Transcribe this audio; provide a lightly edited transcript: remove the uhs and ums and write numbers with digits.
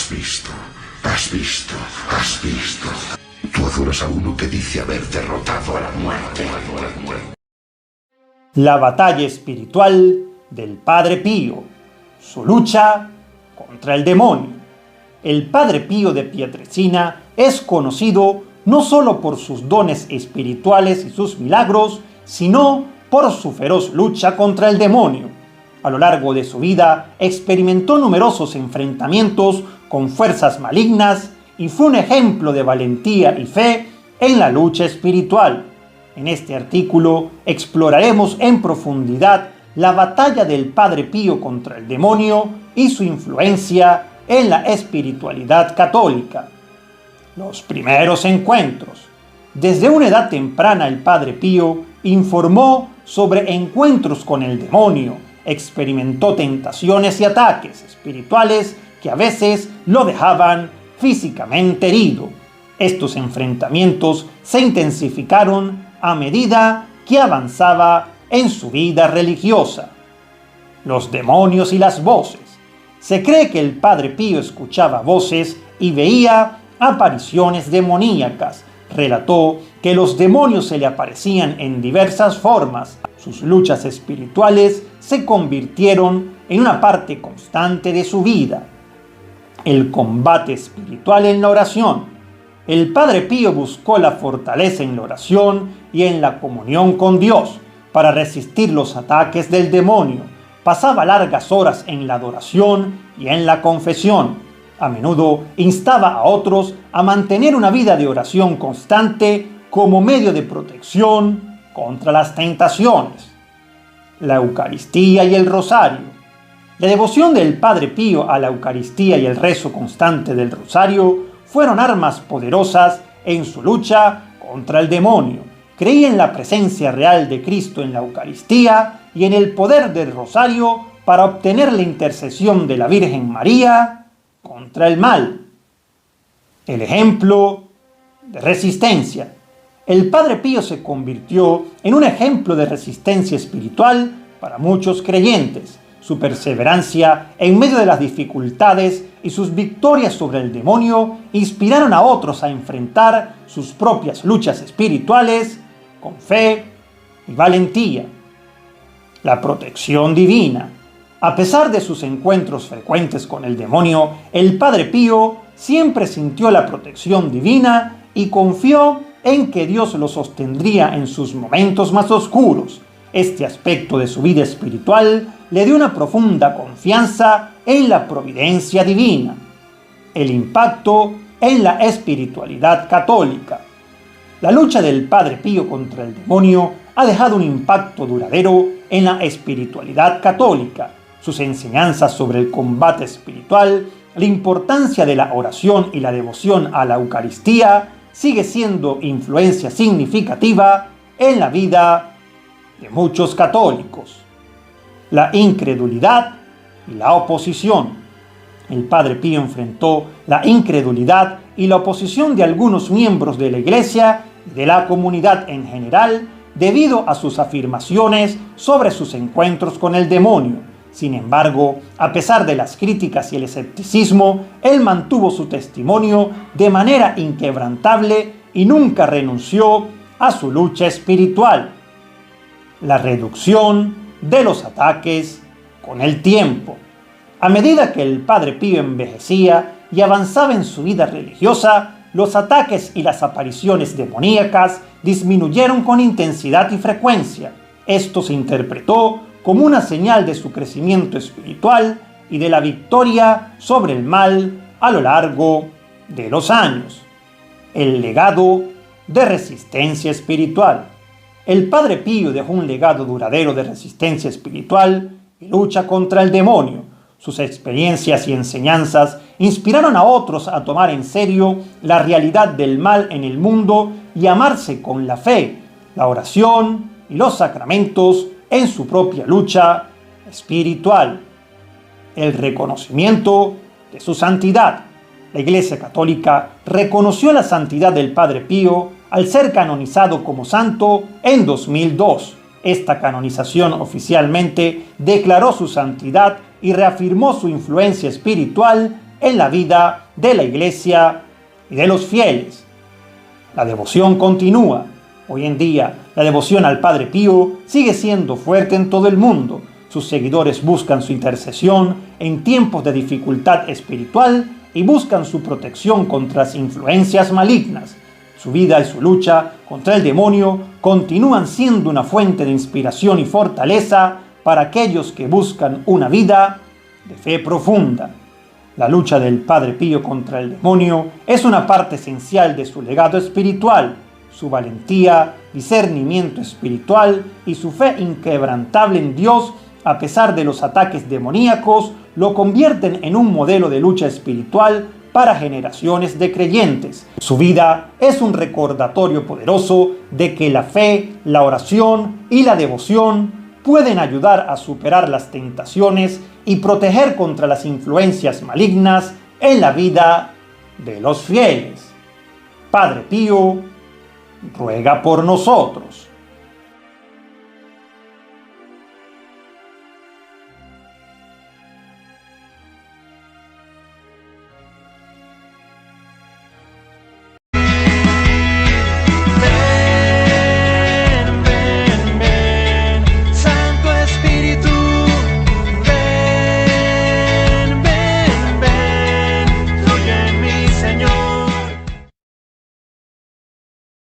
Has visto, has visto, has visto. Tú adoras a uno que dice haber derrotado a la muerte. La batalla espiritual del Padre Pío, su lucha contra el demonio. El Padre Pío de Pietrelcina es conocido no solo por sus dones espirituales y sus milagros, sino por su feroz lucha contra el demonio. A lo largo de su vida experimentó numerosos enfrentamientos con fuerzas malignas y fue un ejemplo de valentía y fe en la lucha espiritual. En este artículo exploraremos en profundidad la batalla del Padre Pío contra el demonio y su influencia en la espiritualidad católica. Los primeros encuentros. Desde una edad temprana el Padre Pío informó sobre encuentros con el demonio, experimentó tentaciones y ataques espirituales que a veces lo dejaban físicamente herido. Estos enfrentamientos se intensificaron a medida que avanzaba en su vida religiosa. Los demonios y las voces. Se cree que el Padre Pío escuchaba voces y veía apariciones demoníacas. Relató que los demonios se le aparecían en diversas formas. Sus luchas espirituales se convirtieron en una parte constante de su vida. El combate espiritual en la oración. El Padre Pío buscó la fortaleza en la oración y en la comunión con Dios para resistir los ataques del demonio. Pasaba largas horas en la adoración y en la confesión. A menudo instaba a otros a mantener una vida de oración constante como medio de protección contra las tentaciones. La Eucaristía y el Rosario. La devoción del Padre Pío a la Eucaristía y el rezo constante del Rosario fueron armas poderosas en su lucha contra el demonio. Creía en la presencia real de Cristo en la Eucaristía y en el poder del Rosario para obtener la intercesión de la Virgen María contra el mal. El ejemplo de resistencia. El Padre Pío se convirtió en un ejemplo de resistencia espiritual para muchos creyentes. Su perseverancia en medio de las dificultades y sus victorias sobre el demonio inspiraron a otros a enfrentar sus propias luchas espirituales con fe y valentía. La protección divina. A pesar de sus encuentros frecuentes con el demonio, el Padre Pío siempre sintió la protección divina y confió en que Dios lo sostendría en sus momentos más oscuros. Este aspecto de su vida espiritual le dio una profunda confianza en la providencia divina. El impacto en la espiritualidad católica. La lucha del Padre Pío contra el demonio ha dejado un impacto duradero en la espiritualidad católica. Sus enseñanzas sobre el combate espiritual, la importancia de la oración y la devoción a la Eucaristía sigue siendo influencia significativa en la vida de muchos católicos. La incredulidad y la oposición. El Padre Pío enfrentó la incredulidad y la oposición de algunos miembros de la Iglesia y de la comunidad en general debido a sus afirmaciones sobre sus encuentros con el demonio. Sin embargo, a pesar de las críticas y el escepticismo, él mantuvo su testimonio de manera inquebrantable y nunca renunció a su lucha espiritual. La reducción de los ataques con el tiempo. A medida que el Padre Pío envejecía y avanzaba en su vida religiosa, los ataques y las apariciones demoníacas disminuyeron con intensidad y frecuencia. Esto se interpretó como una señal de su crecimiento espiritual y de la victoria sobre el mal a lo largo de los años. El legado de resistencia espiritual. El Padre Pío dejó un legado duradero de resistencia espiritual y lucha contra el demonio. Sus experiencias y enseñanzas inspiraron a otros a tomar en serio la realidad del mal en el mundo y amarse con la fe, la oración y los sacramentos en su propia lucha espiritual. El reconocimiento de su santidad. La Iglesia Católica reconoció la santidad del Padre Pío al ser canonizado como santo en 2002. Esta canonización oficialmente declaró su santidad y reafirmó su influencia espiritual en la vida de la Iglesia y de los fieles. La devoción continúa. Hoy en día, la devoción al Padre Pío sigue siendo fuerte en todo el mundo. Sus seguidores buscan su intercesión en tiempos de dificultad espiritual y buscan su protección contra las influencias malignas. Su vida y su lucha contra el demonio continúan siendo una fuente de inspiración y fortaleza para aquellos que buscan una vida de fe profunda. La lucha del Padre Pío contra el demonio es una parte esencial de su legado espiritual. Su valentía, discernimiento espiritual y su fe inquebrantable en Dios, a pesar de los ataques demoníacos, lo convierten en un modelo de lucha espiritual para generaciones de creyentes. Su vida es un recordatorio poderoso de que la fe, la oración y la devoción pueden ayudar a superar las tentaciones y proteger contra las influencias malignas en la vida de los fieles. Padre Pío, ruega por nosotros.